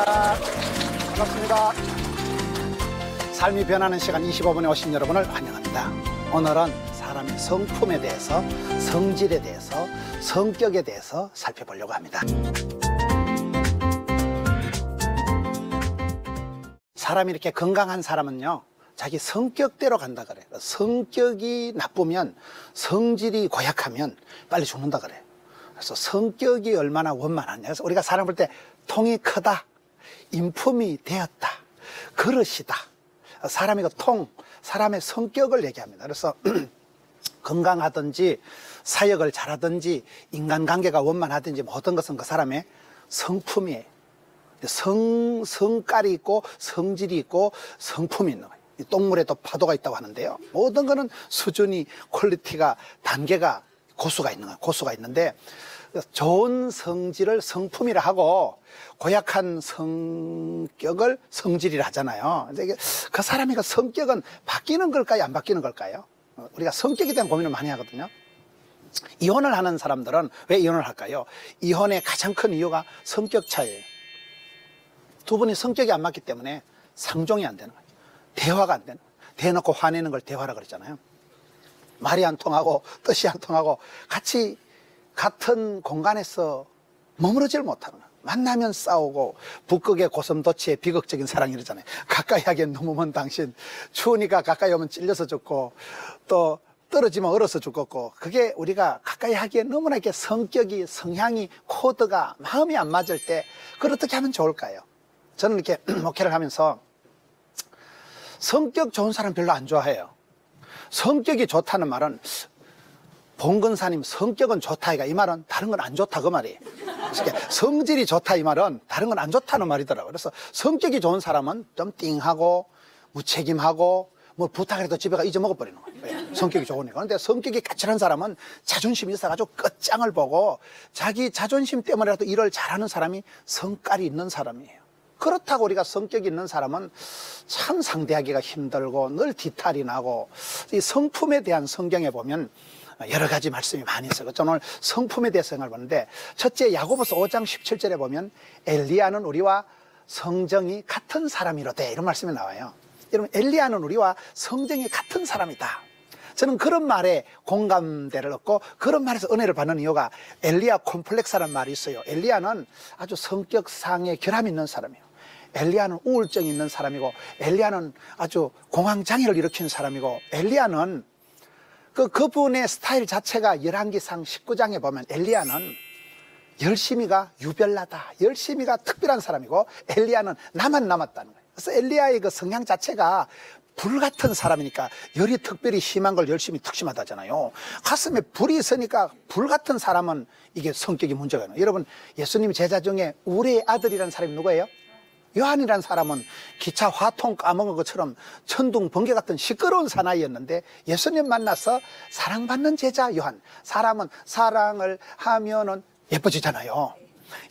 안녕하십니까. 반갑습니다. 삶이 변하는 시간 25분에 오신 여러분을 환영합니다. 오늘은 사람의 성품에 대해서, 성질에 대해서, 성격에 대해서 살펴보려고 합니다. 사람이 이렇게 건강한 사람은요, 자기 성격대로 간다 그래요. 성격이 나쁘면, 성질이 고약하면 빨리 죽는다 그래요. 그래서 성격이 얼마나 원만하냐. 그래서 우리가 사람 볼 때 통이 크다, 인품이 되었다, 그릇이다. 사람이 그 통, 사람의 성격을 얘기합니다. 그래서 건강하든지 사역을 잘하든지 인간관계가 원만하든지 모든 것은 그 사람의 성품이에요. 성깔이 있고 성질이 있고 성품이 있는 거예요. 똥물에도 파도가 있다고 하는데요, 모든 거는 수준이, 퀄리티가, 단계가, 고수가 있는 거예요. 고수가 있는데, 좋은 성질을 성품이라 하고 고약한 성격을 성질이라 하잖아요. 그 사람의 그 성격은 바뀌는 걸까요, 안 바뀌는 걸까요? 우리가 성격에 대한 고민을 많이 하거든요. 이혼을 하는 사람들은 왜 이혼을 할까요? 이혼의 가장 큰 이유가 성격 차이예요. 두 분이 성격이 안 맞기 때문에 상종이 안 되는 거예요. 대화가 안 되는 거예요. 대놓고 화내는 걸 대화라 그러잖아요. 말이 안 통하고 뜻이 안 통하고 같이 같은 공간에서 머무르질 못하는 거예요. 만나면 싸우고, 북극의 고슴도치의 비극적인 사랑 이러잖아요. 가까이 하기엔 너무 먼 당신, 추우니까 가까이 오면 찔려서 죽고, 또 떨어지면 얼어서 죽겠고, 그게 우리가 가까이 하기엔 너무나 이렇게 성격이, 성향이, 코드가, 마음이 안 맞을 때 그걸 어떻게 하면 좋을까요? 저는 이렇게 목회를 하면서 성격 좋은 사람 별로 안 좋아해요. 성격이 좋다는 말은, 봉근사님 성격은 좋다, 이 말은 다른 건 안 좋다 그 말이에요. 성질이 좋다 이 말은 다른 건 안 좋다는 말이더라고요. 그래서 성격이 좋은 사람은 좀 띵하고 무책임하고 뭐 부탁해도 집에 가 잊어먹어버리는 거예요. 성격이 좋으니까. 그런데 성격이 까칠한 사람은 자존심이 있어가지고 끝장을 보고 자기 자존심 때문에라도 일을 잘하는 사람이 성깔이 있는 사람이에요. 그렇다고 우리가 성격이 있는 사람은 참 상대하기가 힘들고 늘 뒤탈이 나고, 이 성품에 대한 성경에 보면 여러 가지 말씀이 많이 있어요. 저는 오늘 성품에 대해서 생각을 보는데, 첫째 야고보서 5장 17절에 보면 엘리야는 우리와 성정이 같은 사람이로되, 이런 말씀이 나와요. 여러분, 엘리야는 우리와 성정이 같은 사람이다. 저는 그런 말에 공감대를 얻고 그런 말에서 은혜를 받는 이유가, 엘리야 콤플렉스라는 말이 있어요. 엘리야는 아주 성격상의 결함이 있는 사람이에요. 엘리야는 우울증이 있는 사람이고, 엘리야는 아주 공황장애를 일으키는 사람이고, 엘리야는 그분의 스타일 자체가 열왕기상 19장에 보면 엘리야는 열심히가 유별나다, 열심히가 특별한 사람이고, 엘리야는 나만 남았다는 거예요. 그래서 엘리야의 그 성향 자체가 불 같은 사람이니까 열이 특별히 심한 걸 열심히 특심하다잖아요. 가슴에 불이 있으니까 불 같은 사람은 이게 성격이 문제가 있는 거예요. 여러분, 예수님 제자 중에 우리의 아들이라는 사람이 누구예요? 요한이라는 사람은 기차 화통 까먹은 것처럼 천둥 번개 같은 시끄러운 사나이였는데, 예수님 만나서 사랑받는 제자 요한. 사람은 사랑을 하면은 예뻐지잖아요.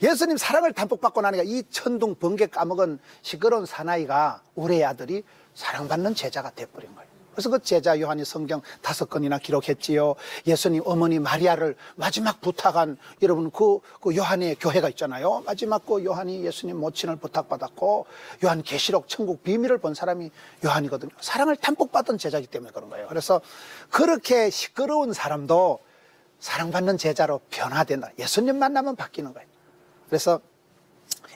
예수님 사랑을 담뿍 받고 나니까 이 천둥 번개 까먹은 시끄러운 사나이가, 우리의 아들이 사랑받는 제자가 돼버린 거예요. 그래서 그 제자 요한이 성경 5권이나 기록했지요. 예수님 어머니 마리아를 마지막 부탁한, 여러분 그 요한의 교회가 있잖아요. 마지막 그 요한이 예수님 모친을 부탁받았고, 요한 계시록 천국 비밀을 본 사람이 요한이거든요. 사랑을 담뿍 받은 제자이기 때문에 그런 거예요. 그래서 그렇게 시끄러운 사람도 사랑받는 제자로 변화된다. 예수님 만나면 바뀌는 거예요. 그래서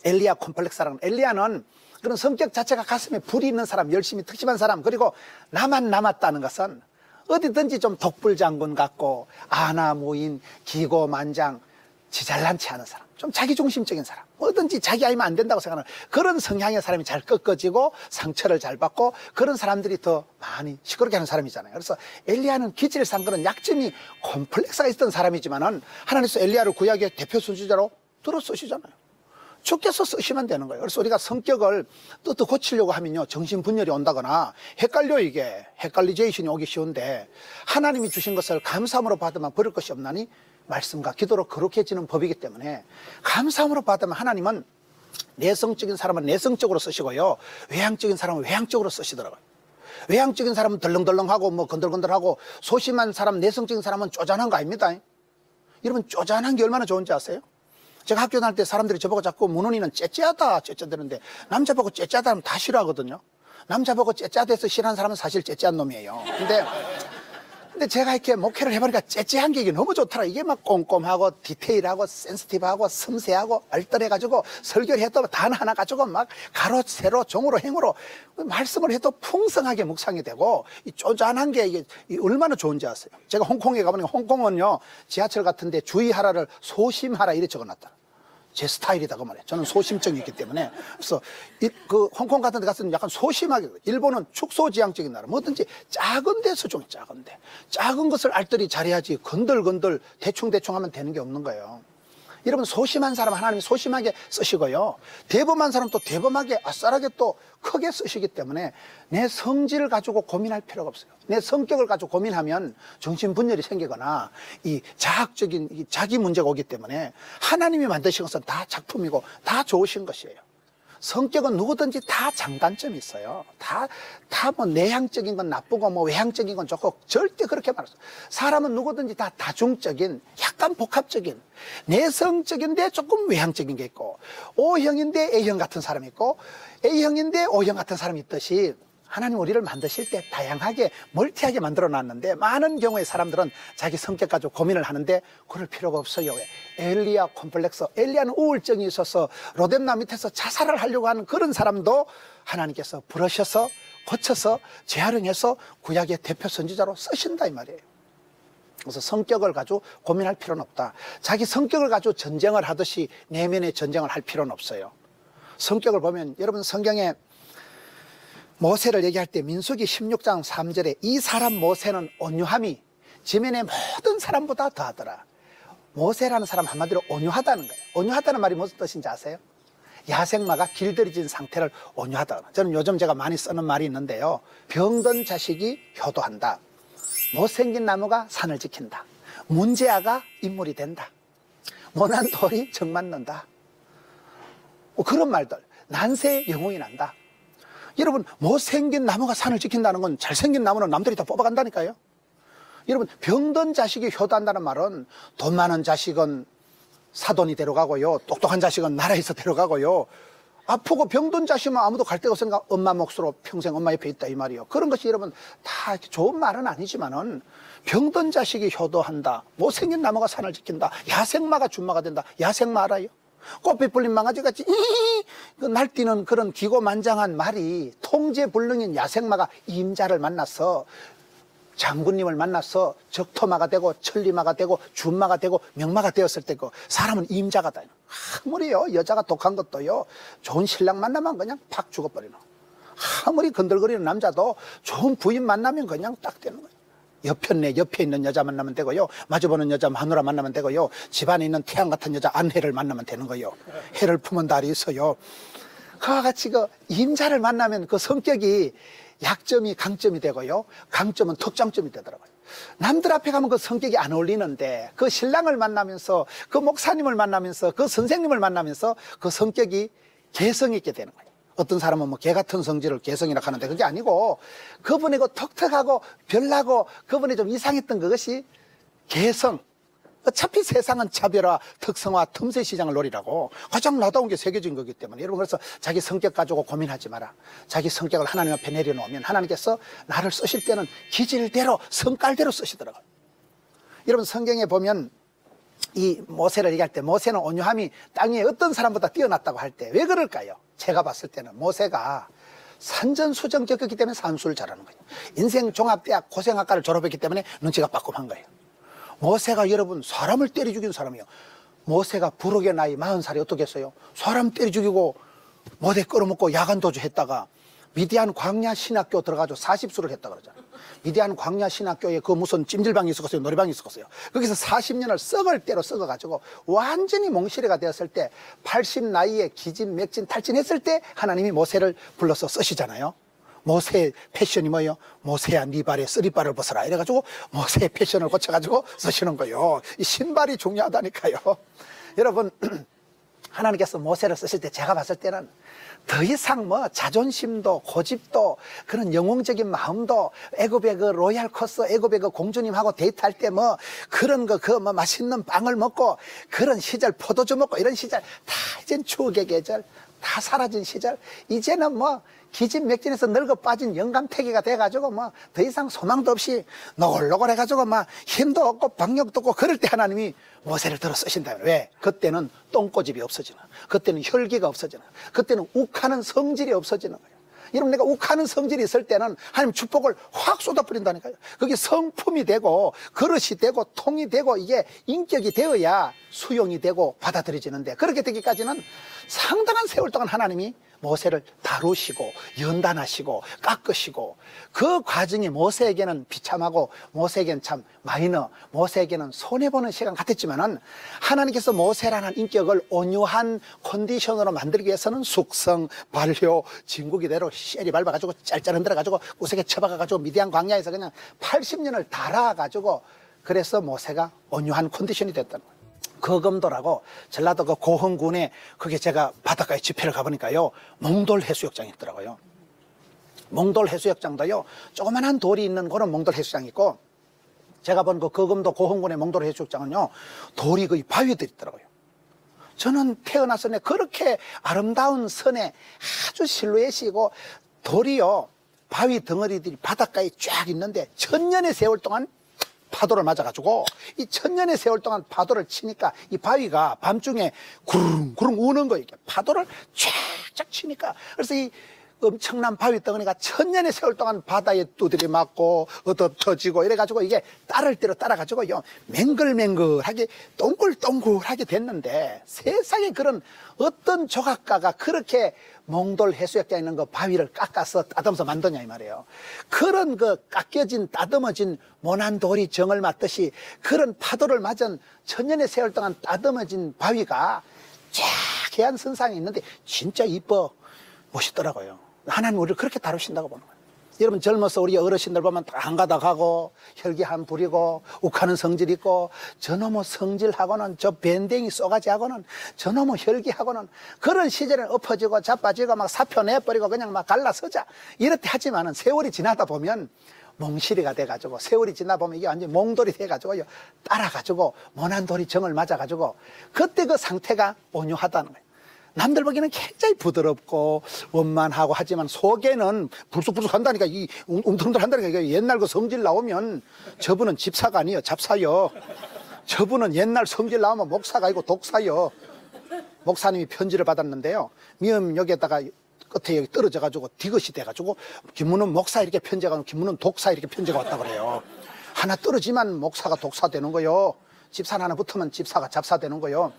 엘리야 콤플렉스라는, 엘리야는 그런 성격 자체가 가슴에 불이 있는 사람, 열심히 특심한 사람, 그리고 나만 남았다는 것은 어디든지 좀 독불장군 같고 아나무인, 기고만장, 지잘난치 않은 사람, 좀 자기중심적인 사람, 뭐든지 자기 알면 안 된다고 생각하는 그런 성향의 사람이 잘 꺾어지고 상처를 잘 받고, 그런 사람들이 더 많이 시끄럽게 하는 사람이잖아요. 그래서 엘리야는 기질상 그런 약점이, 콤플렉스가 있던 사람이지만은 하나님께서 엘리야를 구약의 대표 선지자로 들어 쓰시잖아요. 주께서 쓰시면 되는 거예요. 그래서 우리가 성격을 또 고치려고 하면요, 정신분열이 온다거나 헷갈려, 이게 헷갈리제이션이 오기 쉬운데, 하나님이 주신 것을 감사함으로 받으면 버릴 것이 없나니 말씀과 기도로 거룩해지는 법이기 때문에, 감사함으로 받으면 하나님은 내성적인 사람은 내성적으로 쓰시고요, 외향적인 사람은 외향적으로 쓰시더라고요. 외향적인 사람은 덜렁덜렁하고 뭐 건들건들하고, 소심한 사람, 내성적인 사람은 쪼잔한 거 아닙니다. 여러분, 쪼잔한 게 얼마나 좋은지 아세요? 제가 학교 다닐 때 사람들이 저보고 자꾸 문훈이는 째째하다 째째대는데 남자 보고 째째하다 하면 다 싫어하거든요. 남자 보고 째째하다해서 싫어하는 사람은 사실 째째한 놈이에요. 근데 제가 이렇게 목회를 해보니까 째째한 게 이게 너무 좋더라. 이게 막 꼼꼼하고 디테일하고 센시티브하고 섬세하고 알뜰해가지고 설교를 해도 단 하나 가지고 막 가로 세로 종으로 행으로 말씀을 해도 풍성하게 묵상이 되고 이 쪼잔한 게 이게 얼마나 좋은지 아세요? 제가 홍콩에 가보니까 홍콩은요 지하철 같은데 주의하라를 소심하라 이래 적어놨다. 제 스타일이다 그 말이에요. 저는 소심증이 있기 때문에. 그래서 그 홍콩 같은 데 갔을 때 약간 소심하게, 일본은 축소지향적인 나라, 뭐든지 작은 데서 좀 작은데 작은 것을 알뜰히 잘해야지 건들건들 대충대충 하면 되는 게 없는 거예요. 여러분, 소심한 사람 하나님이 소심하게 쓰시고요, 대범한 사람 또 대범하게 아싸라게 또 크게 쓰시기 때문에 내 성질을 가지고 고민할 필요가 없어요. 내 성격을 가지고 고민하면 정신분열이 생기거나 이 자학적인 이 자기 문제가 오기 때문에 하나님이 만드신 것은 다 작품이고 다 좋으신 것이에요. 성격은 누구든지 다 장단점이 있어요. 다 뭐 내향적인 건 나쁘고 뭐 외향적인 건 좋고 절대 그렇게 말했어요. 사람은 누구든지 다 다중적인, 약간 복합적인, 내성적인데 조금 외향적인 게 있고, O형인데 A형 같은 사람이 있고, A형인데 O형 같은 사람이 있듯이 하나님 우리를 만드실 때 다양하게 멀티하게 만들어 놨는데 많은 경우에 사람들은 자기 성격 가지고 고민을 하는데 그럴 필요가 없어요. 왜? 엘리야 콤플렉스, 엘리야는 우울증이 있어서 로뎀나 밑에서 자살을 하려고 하는 그런 사람도 하나님께서 부르셔서 고쳐서 재활용해서 구약의 대표 선지자로 쓰신다 이 말이에요. 그래서 성격을 가지고 고민할 필요는 없다. 자기 성격을 가지고 전쟁을 하듯이 내면의 전쟁을 할 필요는 없어요. 성격을 보면 여러분 성경에 모세를 얘기할 때 민수기 16장 3절에 이 사람 모세는 온유함이 지면의 모든 사람보다 더하더라. 모세라는 사람 한마디로 온유하다는 거예요. 온유하다는 말이 무슨 뜻인지 아세요? 야생마가 길들여진 상태를 온유하다. 저는 요즘 제가 많이 쓰는 말이 있는데요, 병든 자식이 효도한다, 못생긴 나무가 산을 지킨다, 문제아가 인물이 된다, 모난 돌이 정 맞는다, 그런 말들. 난세에 영웅이 난다. 여러분, 못생긴 나무가 산을 지킨다는 건 잘생긴 나무는 남들이 다 뽑아간다니까요. 여러분, 병든 자식이 효도한다는 말은 돈 많은 자식은 사돈이 데려가고요, 똑똑한 자식은 나라에서 데려가고요, 아프고 병든 자식은 아무도 갈 데가 없으니까 엄마 몫으로 평생 엄마 옆에 있다 이 말이요. 그런 것이 여러분 다 좋은 말은 아니지만은 병든 자식이 효도한다, 못생긴 나무가 산을 지킨다, 야생마가 준마가 된다. 야생마 알아요? 꽃빛 불린 망아지같이 그 날뛰는 그런 기고만장한 말이 통제불능인 야생마가 임자를 만나서 장군님을 만나서 적토마가 되고 천리마가 되고 준마가 되고 명마가 되었을 때 그 사람은 임자가 다. 아무리요 여자가 독한 것도요 좋은 신랑 만나면 그냥 팍 죽어버리는, 아무리 건들거리는 남자도 좋은 부인 만나면 그냥 딱 되는 거예요. 옆에 있는 여자 만나면 되고요, 마주보는 여자 마누라 만나면 되고요, 집안에 있는 태양 같은 여자 안해를 만나면 되는 거예요. 해를 품은 달이 있어요. 그와 같이 그 임자를 만나면 그 성격이 약점이 강점이 되고요, 강점은 특장점이 되더라고요. 남들 앞에 가면 그 성격이 안 어울리는데 그 신랑을 만나면서 그 목사님을 만나면서 그 선생님을 만나면서 그 성격이 개성 있게 되는 거예요. 어떤 사람은 뭐 개 같은 성질을 개성이라 하는데 그게 아니고 그분의 그 톡톡하고 별나고 그분이 좀 이상했던 그것이 개성. 어차피 세상은 차별화, 특성화, 틈새 시장을 노리라고 가장 나다운 게 새겨진 거기 때문에 여러분, 그래서 자기 성격 가지고 고민하지 마라. 자기 성격을 하나님 앞에 내려놓으면 하나님께서 나를 쓰실 때는 기질대로 성깔대로 쓰시더라고요. 여러분, 성경에 보면 이 모세를 얘기할 때 모세는 온유함이 땅 위에 어떤 사람보다 뛰어났다고 할 때 왜 그럴까요? 제가 봤을 때는 모세가 산전수전 겪었기 때문에 산수를 잘하는 거예요. 인생 종합대학 고생학과를 졸업했기 때문에 눈치가 빠끔한 거예요. 모세가 여러분 사람을 때려 죽인 사람이에요. 모세가 부록의 나이 40살이 어떻게 했어요? 사람 때려 죽이고 모대 끌어먹고 야간 도주했다가 미디안 광야 신학교 들어가서 40수를 했다 그러잖아요. 미디안 광야 신학교에 그 무슨 찜질방이 있었어요, 노래방이 있었어요. 거기서 40년을 썩을 대로 썩어가지고 완전히 몽실이가 되었을 때 80 나이에 기진 맥진 탈진했을 때 하나님이 모세를 불러서 쓰시잖아요. 모세의 패션이 뭐예요? 모세야 네 발에 쓰리발을 벗어라 이래가지고 모세의 패션을 고쳐가지고 쓰시는 거예요. 이 신발이 중요하다니까요. 여러분, 하나님께서 모세를 쓰실 때 제가 봤을 때는 더 이상 뭐 자존심도 고집도 그런 영웅적인 마음도 애굽의 그 로얄 코스 애굽의 그 공주님하고 데이트할 때 뭐 그런 거 그 뭐 맛있는 빵을 먹고 그런 시절 포도주 먹고 이런 시절 다 이젠 추억의 계절 다 사라진 시절 이제는 뭐 기진맥진해서 늙어 빠진 영감태기가 돼가지고 뭐 더 이상 소망도 없이 노골노골 해가지고 막 힘도 없고 박력도 없고 그럴 때 하나님이 모세를 들어 쓰신다. 왜? 그때는 똥꼬집이 없어지는, 그때는 혈기가 없어지는, 그때는 욱하는 성질이 없어지는 거예요. 여러분, 내가 욱하는 성질이 있을 때는 하나님 축복을 확 쏟아버린다니까요. 그게 성품이 되고 그릇이 되고 통이 되고 이게 인격이 되어야 수용이 되고 받아들여지는데, 그렇게 되기까지는 상당한 세월 동안 하나님이 모세를 다루시고 연단하시고 깎으시고, 그 과정이 모세에게는 비참하고 모세에게는 참 마이너, 모세에게는 손해보는 시간 같았지만은 하나님께서 모세라는 인격을 온유한 컨디션으로 만들기 위해서는 숙성, 반려, 진국이대로 쉐리 밟아가지고 짤짤 흔들어가지고 구석에 쳐박아가지고 미디안 광야에서 그냥 80년을 달아가지고, 그래서 모세가 온유한 컨디션이 됐다는 거예요. 거금도라고 전라도 그 고흥군에, 그게 제가 바닷가에 집회를 가보니까요, 몽돌 해수욕장이 있더라고요. 몽돌 해수욕장도요, 조그만한 돌이 있는 그런 몽돌 해수욕장이 있고, 제가 본 그 거금도 고흥군의 몽돌 해수욕장은요, 돌이 거의 바위들이 있더라고요. 저는 태어나서 그렇게 아름다운 선에 아주 실루엣이고 돌이요, 바위 덩어리들이 바닷가에 쫙 있는데 천년의 세월 동안 파도를 맞아가지고, 이 천년의 세월 동안 파도를 치니까 이 바위가 밤중에 구릉구릉 우는 거예요. 파도를 쫙쫙 치니까. 그래서 이 엄청난 바위 덩어리가 천년의 세월 동안 바다에 두드려 맞고 터지고 이래가지고 이게 따를 대로 따라가지고요, 맹글맹글하게 동글동글하게 됐는데, 세상에 그런 어떤 조각가가 그렇게 몽돌 해수욕장에 있는 그 바위를 깎아서 따듬어서 만드냐 이 말이에요. 그런 그 깎여진 따듬어진 모난 돌이 정을 맞듯이 그런 파도를 맞은 천년의 세월 동안 따듬어진 바위가 쫙 해안 선상에 있는데 진짜 이뻐 멋있더라고요. 하나님 우리를 그렇게 다루신다고 보는 거예요. 여러분, 젊어서 우리 어르신들 보면 한가닥하고 혈기한 부리고 욱하는 성질 있고, 저놈의 성질하고는 저 밴댕이 쏘가지하고는 저놈의 혈기하고는 그런 시절에 엎어지고 자빠지고 막 사표 내버리고 그냥 막 갈라서자 이렇게 하지만은 세월이 지나다 보면 몽실이가 돼가지고, 세월이 지나 보면 이게 완전히 몽돌이 돼가지고요, 따라가지고 모난 돌이 정을 맞아가지고 그때 그 상태가 온유하다는 거예요. 남들 보기에는 굉장히 부드럽고 원만하고 하지만 속에는 불쑥불쑥 한다니까, 이 웅텅텅 한다니까. 옛날 그 성질 나오면 저분은 집사가 아니에요, 잡사요. 저분은 옛날 성질 나오면 목사가 아니고 독사요. 목사님이 편지를 받았는데요, 미음역에다가 끝에 여기 떨어져가지고 디귿이 돼가지고 김문은 목사 이렇게 편지가, 김문은 독사 이렇게 편지가 왔다 그래요. 하나 떨어지면 목사가 독사 되는 거요, 집사 하나 붙으면 집사가 잡사 되는 거요.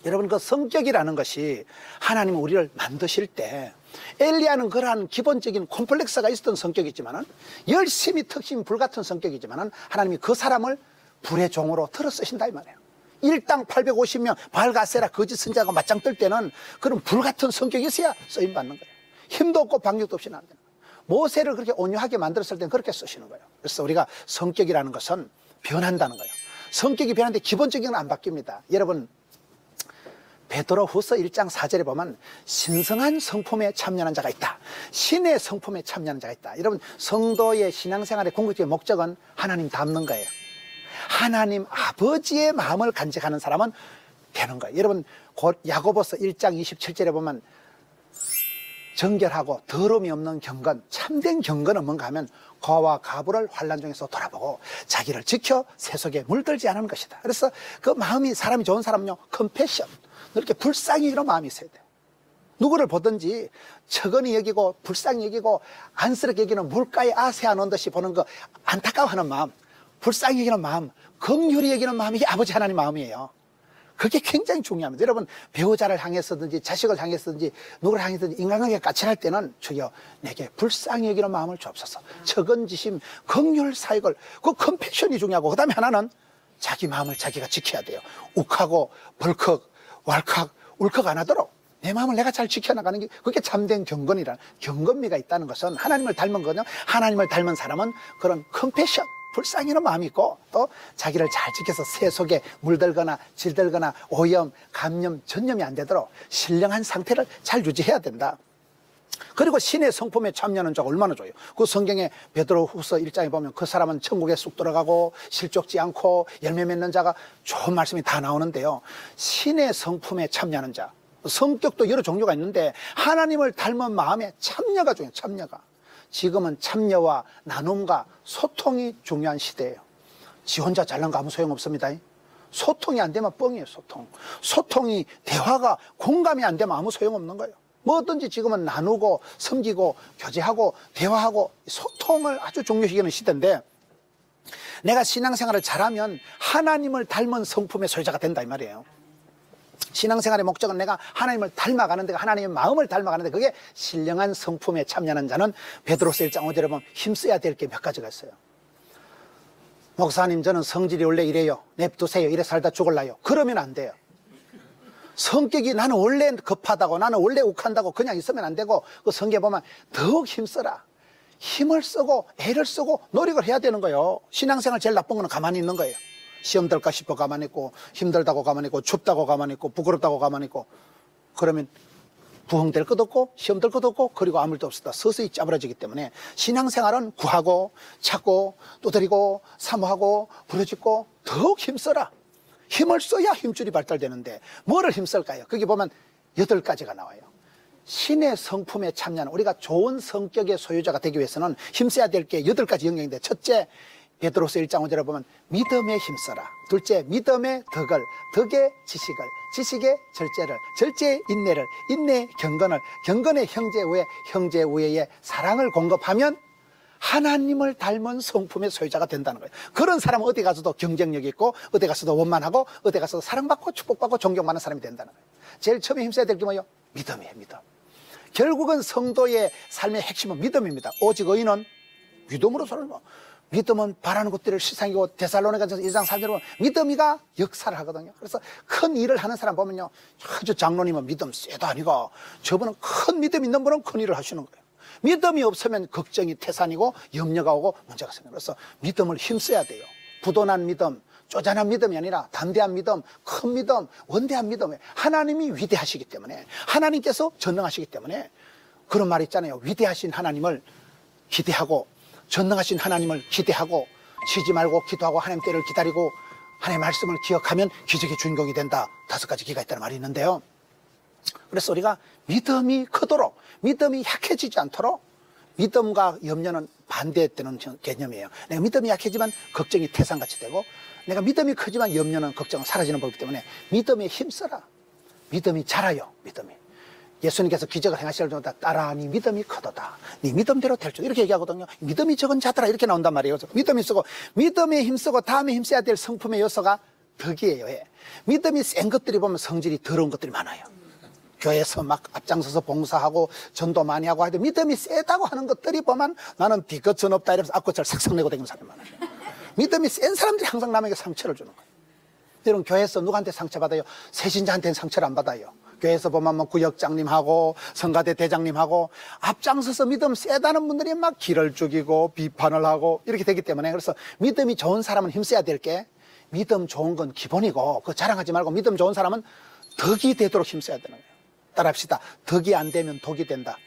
여러분, 그 성격이라는 것이 하나님이 우리를 만드실 때, 엘리야는 그러한 기본적인 콤플렉스가 있었던 성격이지만은, 열심히 특심 불같은 성격이지만은 하나님이 그 사람을 불의 종으로 들어 쓰신다 이 말이에요. 일당 850명 발가세라 거짓 선자가 맞짱 뜰 때는 그런 불같은 성격이 있어야 쓰임 받는 거예요. 힘도 없고 방력도 없이는 안 되는 거예요. 모세를 그렇게 온유하게 만들었을 때는 그렇게 쓰시는 거예요. 그래서 우리가 성격이라는 것은 변한다는 거예요. 성격이 변하는데 기본적인 건 안 바뀝니다. 여러분, 베드로후서 1장 4절에 보면 신성한 성품에 참여하는 자가 있다, 신의 성품에 참여하는 자가 있다. 여러분, 성도의 신앙생활의 궁극적인 목적은 하나님 닮는 거예요. 하나님 아버지의 마음을 간직하는 사람은 되는 거예요. 여러분, 야고보서 1장 27절에 보면 정결하고 더러움이 없는 경건, 참된 경건은 뭔가 하면 거와 가부를 환난 중에서 돌아보고 자기를 지켜 세속에 물들지 않은 것이다. 그래서 그 마음이, 사람이 좋은 사람은요, 컴패션, 이렇게 불쌍히 이런 마음이 있어야 돼요. 누구를 보든지 척은히 여기고 불쌍히 여기고 안쓰럽게 여기는 물가에 아세아 놓듯이 보는 거, 안타까워하는 마음, 불쌍히 여기는 마음, 긍휼히 여기는 마음이, 이게 아버지 하나님 마음이에요. 그게 굉장히 중요합니다. 여러분, 배우자를 향해서든지 자식을 향해서든지 누구를 향해서든지 인간관계가 까칠할 때는 주여 내게 불쌍히 여기는 마음을 주옵소서, 적은지심, 긍휼 사역을, 그 컴패션이 중요하고, 그 다음에 하나는 자기 마음을 자기가 지켜야 돼요. 욱하고 벌컥 왈칵 울컥 안 하도록 내 마음을 내가 잘 지켜나가는 게, 그게 참된 경건이라. 경건미가 있다는 것은 하나님을 닮은 거거든요. 하나님을 닮은 사람은 그런 컴패션, 불쌍히는 마음이 있고 또 자기를 잘 지켜서 새 속에 물들거나 질들거나 오염, 감염, 전염이 안 되도록 신령한 상태를 잘 유지해야 된다. 그리고 신의 성품에 참여하는 자가 얼마나 좋아요. 그 성경에 베드로후서 1장에 보면 그 사람은 천국에 쑥 들어가고 실족지 않고 열매 맺는 자가 좋은 말씀이 다 나오는데요. 신의 성품에 참여하는 자, 성격도 여러 종류가 있는데 하나님을 닮은 마음에 참여가 중요해요. 참여가. 지금은 참여와 나눔과 소통이 중요한 시대예요. 지 혼자 잘난 거 아무 소용없습니다. 소통이 안 되면 뻥이에요. 소통이 대화가 공감이 안 되면 아무 소용없는 거예요. 뭐든지 지금은 나누고 섬기고 교제하고 대화하고 소통을 아주 중요시 여기는 시대인데, 내가 신앙생활을 잘하면 하나님을 닮은 성품의 소유자가 된다 이 말이에요. 신앙생활의 목적은 내가 하나님을 닮아가는 데가, 하나님의 마음을 닮아가는 데, 그게 신령한 성품에 참여하는 자는 베드로서 1장 5절에 보면 힘써야 될 게 몇 가지가 있어요. 목사님 저는 성질이 원래 이래요, 냅두세요, 이래 살다 죽을라요. 그러면 안 돼요. 성격이 나는 원래 급하다고, 나는 원래 욱한다고 그냥 있으면 안 되고, 그 성경에 보면 더욱 힘써라. 힘을 쓰고 애를 쓰고 노력을 해야 되는 거예요. 신앙생활 제일 나쁜 거는 가만히 있는 거예요. 시험 들까 싶어 가만히 있고, 힘들다고 가만히 있고, 춥다고 가만히 있고, 부끄럽다고 가만히 있고, 그러면 부흥될 것도 없고 시험 될 것도 없고 그리고 아무 일도 없었다. 서서히 짜부러지기 때문에 신앙생활은 구하고 찾고 두드리고 사모하고 부르짖고 더욱 힘써라. 힘을 써야 힘줄이 발달되는데 뭐를 힘쓸까요? 거기 보면 8가지가 나와요. 신의 성품에 참여하는, 우리가 좋은 성격의 소유자가 되기 위해서는 힘써야 될 게 8가지 영역인데, 첫째 베드로서 1장 5절에 보면 믿음에 힘써라. 둘째 믿음의 덕을, 덕의 지식을, 지식의 절제를, 절제의 인내를, 인내의 경건을, 경건의 형제 우애, 형제 우애의 사랑을 공급하면 하나님을 닮은 성품의 소유자가 된다는 거예요. 그런 사람은 어디 가서도 경쟁력이 있고 어디 가서도 원만하고 어디 가서도 사랑받고 축복받고 존경받는 사람이 된다는 거예요. 제일 처음에 힘써야 될 게 뭐예요? 믿음이에요. 믿음. 결국은 성도의 삶의 핵심은 믿음입니다. 오직 의인은 믿음으로 사는 거. 믿음은 바라는 것들을 실상이고, 데살로니가서 1장 3절에 보면 믿음이가 역사를 하거든요. 그래서 큰 일을 하는 사람 보면요, 저 장로님은 믿음 쎄도 아니고 저분은 큰 믿음 있는 분은 큰 일을 하시는 거예요. 믿음이 없으면 걱정이 태산이고 염려가 오고 문제가 생겨요. 그래서 믿음을 힘써야 돼요. 부도난 믿음, 쪼잔한 믿음이 아니라 담대한 믿음, 큰 믿음, 원대한 믿음. 하나님이 위대하시기 때문에, 하나님께서 전능하시기 때문에, 그런 말 있잖아요. 위대하신 하나님을 기대하고, 전능하신 하나님을 기대하고, 쉬지 말고 기도하고 하나님 때를 기다리고 하나님의 말씀을 기억하면 기적의 주인공이 된다. 5가지 기가 있다는 말이 있는데요. 그래서 우리가 믿음이 크도록, 믿음이 약해지지 않도록, 믿음과 염려는 반대되는 개념이에요. 내가 믿음이 약해지면 걱정이 태산같이 되고, 내가 믿음이 크지만 염려는, 걱정은 사라지는 법이기 때문에 믿음에 힘써라. 믿음이 자라요. 믿음이. 예수님께서 기적을 행하실 때마다 따라 네 믿음이 크도다, 네 믿음대로 될 줄, 이렇게 얘기하거든요. 믿음이 적은 자들아, 이렇게 나온단 말이에요. 그래서 믿음이 쓰고, 믿음에 힘쓰고 다음에 힘써야 될 성품의 요소가 덕이에요. 믿음이 센 것들이 보면 성질이 더러운 것들이 많아요. 교회에서 막 앞장서서 봉사하고 전도 많이 하고 하여튼 믿음이 세다고 하는 것들이 보면 나는 뒤끝은 없다 이러면서 앞끝을 삭삭 내고 다니는 사람이 많아요. 믿음이 센 사람들이 항상 남에게 상처를 주는 거예요. 여러분, 교회에서 누구한테 상처받아요? 새신자한테는 상처를 안 받아요. 교회에서 보면 뭐 구역장님하고 성가대 대장님하고 앞장서서 믿음 세다는 분들이 막 기를 죽이고 비판을 하고 이렇게 되기 때문에, 그래서 믿음이 좋은 사람은 힘써야 될 게, 믿음 좋은 건 기본이고 그거 자랑하지 말고 믿음 좋은 사람은 덕이 되도록 힘써야 되는 거예요. 따라합시다. 덕이 안 되면 독이 된다.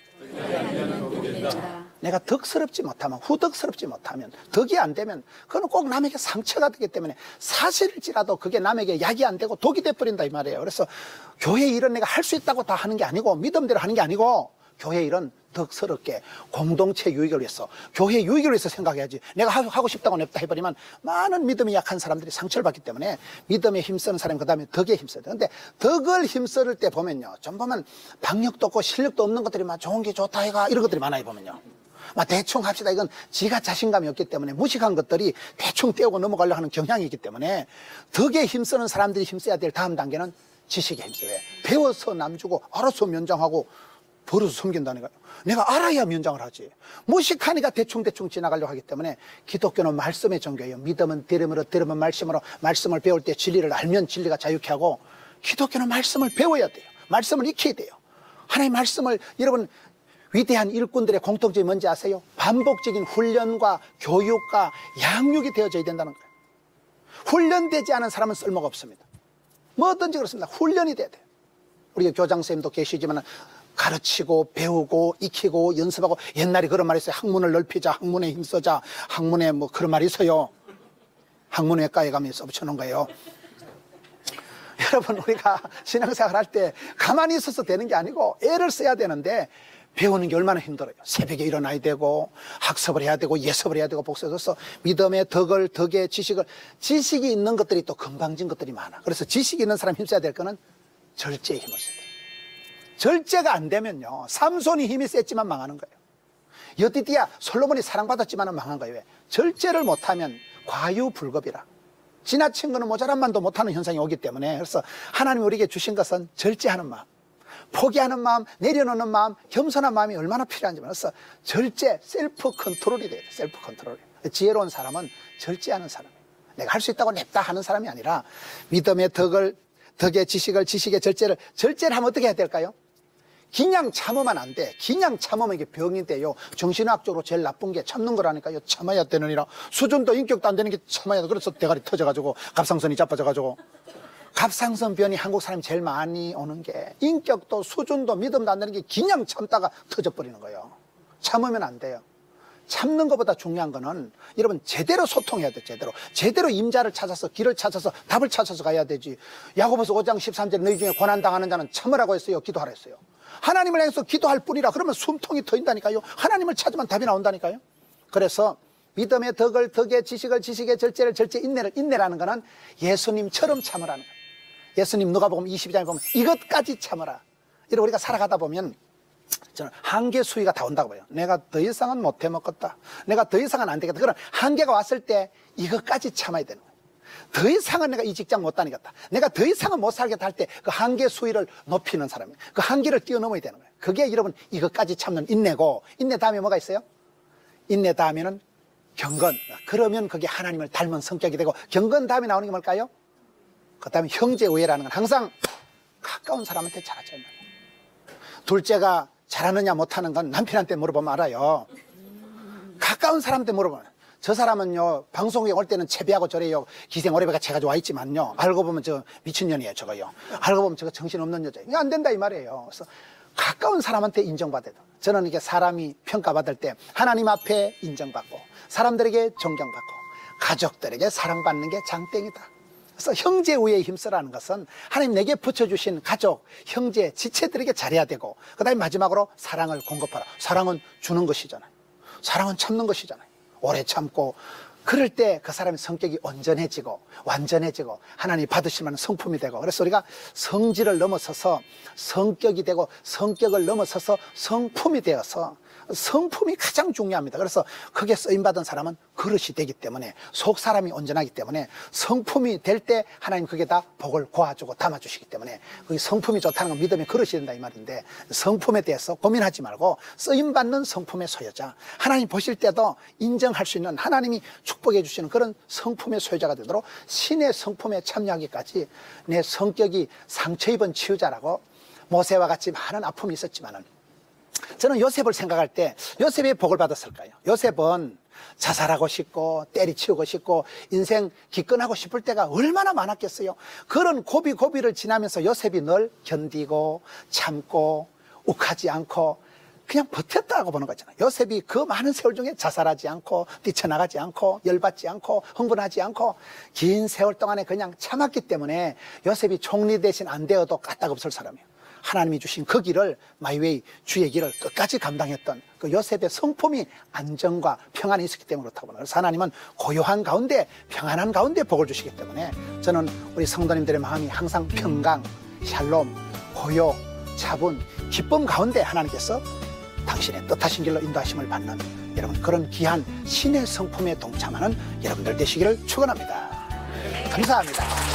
내가 덕스럽지 못하면, 후덕스럽지 못하면, 덕이 안 되면 그거는 꼭 남에게 상처가 되기 때문에, 사실일지라도 그게 남에게 약이 안 되고 독이 돼버린다 이 말이에요. 그래서 교회 일은 내가 할 수 있다고 다 하는 게 아니고, 믿음대로 하는 게 아니고, 교회 일은 덕스럽게 공동체 유익을 위해서, 교회 유익을 위해서 생각해야지, 내가 하고 싶다고 냅다 해버리면 많은 믿음이 약한 사람들이 상처를 받기 때문에 믿음에 힘쓰는 사람, 그 다음에 덕에 힘써야 돼요. 근데 덕을 힘쓸 때 보면요, 좀 보면 박력도 없고 실력도 없는 것들이 막 좋은 게 좋다 해가 이런 것들이 많아요. 보면요, 막 대충 합시다. 이건 지가 자신감이 없기 때문에 무식한 것들이 대충 떼우고 넘어가려고 하는 경향이 있기 때문에, 덕에 힘쓰는 사람들이 힘써야 될 다음 단계는 지식에 힘써요. 배워서 남주고 알아서 면장하고 벌어서 섬긴다니까요. 내가 알아야 면장을 하지. 무식하니까 대충대충 지나가려고 하기 때문에, 기독교는 말씀의 종교예요. 믿음은 들음으로, 들으면 말씀으로, 말씀을 배울 때 진리를 알면 진리가 자유케 하고, 기독교는 말씀을 배워야 돼요. 말씀을 익혀야 돼요. 하나님의 말씀을, 여러분 위대한 일꾼들의 공통점이 뭔지 아세요? 반복적인 훈련과 교육과 양육이 되어져야 된다는 거예요. 훈련되지 않은 사람은 쓸모가 없습니다. 뭐든지 그렇습니다. 훈련이 돼야 돼요. 우리 교장 선생님도 계시지만 가르치고 배우고 익히고 연습하고, 옛날에 그런 말이 있어요. 학문을 넓히자, 학문에 힘써자, 학문에 뭐 그런 말이 있어요. 학문외과에 가면 써붙여놓은 거예요. 여러분, 우리가 신앙생활 할 때 가만히 있어서 되는 게 아니고 애를 써야 되는데, 배우는 게 얼마나 힘들어요. 새벽에 일어나야 되고 학습을 해야 되고 예습을 해야 되고 복습해서 믿음의 덕의 지식이 있는 것들이 또 건방진 것들이 많아. 그래서 지식이 있는 사람 힘써야 될 거는 절제의 힘을 써야 돼요. 절제가 안 되면요, 삼손이 힘이 셌지만 망하는 거예요. 여디디야 솔로몬이 사랑받았지만 망한 거예요. 왜? 절제를 못하면 과유불급이라, 지나친 거는 모자란 만도 못하는 현상이 오기 때문에. 그래서 하나님이 우리에게 주신 것은 절제하는 마음, 포기하는 마음, 내려놓는 마음, 겸손한 마음이 얼마나 필요한지. 그래서 절제, 셀프 컨트롤이 돼야 돼. 셀프 컨트롤. 지혜로운 사람은 절제하는 사람이에요. 내가 할 수 있다고 냅다 하는 사람이 아니라 믿음의 덕의 지식의 절제를 하면 어떻게 해야 될까요? 그냥 참으면 안 돼. 그냥 참으면 이게 병이 돼요. 정신학적으로 제일 나쁜 게 참는 거라니까요. 참아야 되느니라. 수준도 인격도 안 되는 게 참아야 돼. 그래서 대가리 터져가지고 갑상선이 자빠져가지고. 갑상선 변이 한국 사람이 제일 많이 오는 게, 인격도 수준도 믿음도 안 되는 게 그냥 참다가 터져버리는 거예요. 참으면 안 돼요. 참는 것보다 중요한 거는 여러분 제대로 소통해야 돼. 제대로 임자를 찾아서, 길을 찾아서, 답을 찾아서 가야 되지. 야고보서 5장 13절에 너희 중에 고난당하는 자는 참으라고 했어요, 기도하라 했어요? 하나님을 향해서 기도할 뿐이라. 그러면 숨통이 트인다니까요. 하나님을 찾으면 답이 나온다니까요. 그래서 믿음의 덕의 지식의 절제의 인내라는 거는 예수님처럼 참으라는 거예요. 예수님 누가복음 22장에 보면 이것까지 참으라. 이렇게 우리가 살아가다 보면 저는 한계 수위가 다 온다고 봐요. 내가 더 이상은 못 해먹겠다, 내가 더 이상은 안 되겠다. 그런 한계가 왔을 때 이것까지 참아야 되는 거예요. 더 이상은 내가 이 직장 못 다니겠다, 내가 더 이상은 못 살겠다 할 때 그 한계 수위를 높이는 사람이에요. 그 한계를 뛰어넘어야 되는 거예요. 그게 여러분 이것까지 참는 인내고, 인내 다음에 뭐가 있어요? 인내 다음에는 경건. 그러면 그게 하나님을 닮은 성격이 되고, 경건 다음에 나오는 게 뭘까요? 그 다음에 형제우애라는 건 항상 가까운 사람한테 잘하자. 둘째가 잘하느냐 못하는 건 남편한테 물어보면 알아요. 가까운 사람한테 물어보면. 저 사람은요, 방송국에 올 때는 채비하고 저래요, 기생 오래배가 채가지고 와 있지만요, 알고 보면 저 미친년이에요, 저거요. 알고 보면 저거 정신없는 여자예요. 이거 안 된다 이 말이에요. 그래서 가까운 사람한테 인정받아야 돼. 저는 이게 사람이 평가받을 때 하나님 앞에 인정받고, 사람들에게 존경받고, 가족들에게 사랑받는 게 장땡이다. 그래서 형제우애에 힘쓰라는 것은 하나님 내게 붙여주신 가족, 형제, 지체들에게 잘해야 되고, 그 다음에 마지막으로 사랑을 공급하라. 사랑은 주는 것이잖아요. 사랑은 참는 것이잖아요. 오래 참고, 그럴 때 그 사람의 성격이 온전해지고 완전해지고 하나님이 받으실 만한 성품이 되고, 그래서 우리가 성질을 넘어서서 성격이 되고, 성격을 넘어서서 성품이 되어서, 성품이 가장 중요합니다. 그래서 크게 쓰임받은 사람은 그릇이 되기 때문에, 속 사람이 온전하기 때문에, 성품이 될 때 하나님 그게 다 복을 고아주고 담아주시기 때문에, 그 성품이 좋다는 건 믿음의 그릇이 된다 이 말인데, 성품에 대해서 고민하지 말고 쓰임받는 성품의 소유자, 하나님 보실 때도 인정할 수 있는, 하나님이 축복해 주시는 그런 성품의 소유자가 되도록 신의 성품에 참여하기까지, 내 성격이 상처 입은 치유자라고 모세와 같이 많은 아픔이 있었지만은, 저는 요셉을 생각할 때 요셉이 복을 받았을까요? 요셉은 자살하고 싶고 때리치우고 싶고 인생 기권하고 싶을 때가 얼마나 많았겠어요. 그런 고비를 지나면서 요셉이 늘 견디고 참고 욱하지 않고 그냥 버텼다고 보는 거잖아요. 요셉이 그 많은 세월 중에 자살하지 않고 뛰쳐나가지 않고 열받지 않고 흥분하지 않고 긴 세월 동안에 그냥 참았기 때문에 요셉이 총리 대신 안 되어도 까딱없을 사람이에요. 하나님이 주신 그 길을, 마이웨이, 주의 길을 끝까지 감당했던 그 요셉의 성품이 안정과 평안이 있었기 때문에 그렇다고 합니다. 그래서 하나님은 고요한 가운데, 평안한 가운데 복을 주시기 때문에, 저는 우리 성도님들의 마음이 항상 평강, 샬롬, 고요, 차분, 기쁨 가운데 하나님께서 당신의 뜻하신 길로 인도하심을 받는 여러분, 그런 귀한 신의 성품에 동참하는 여러분들 되시기를 축원합니다. 감사합니다.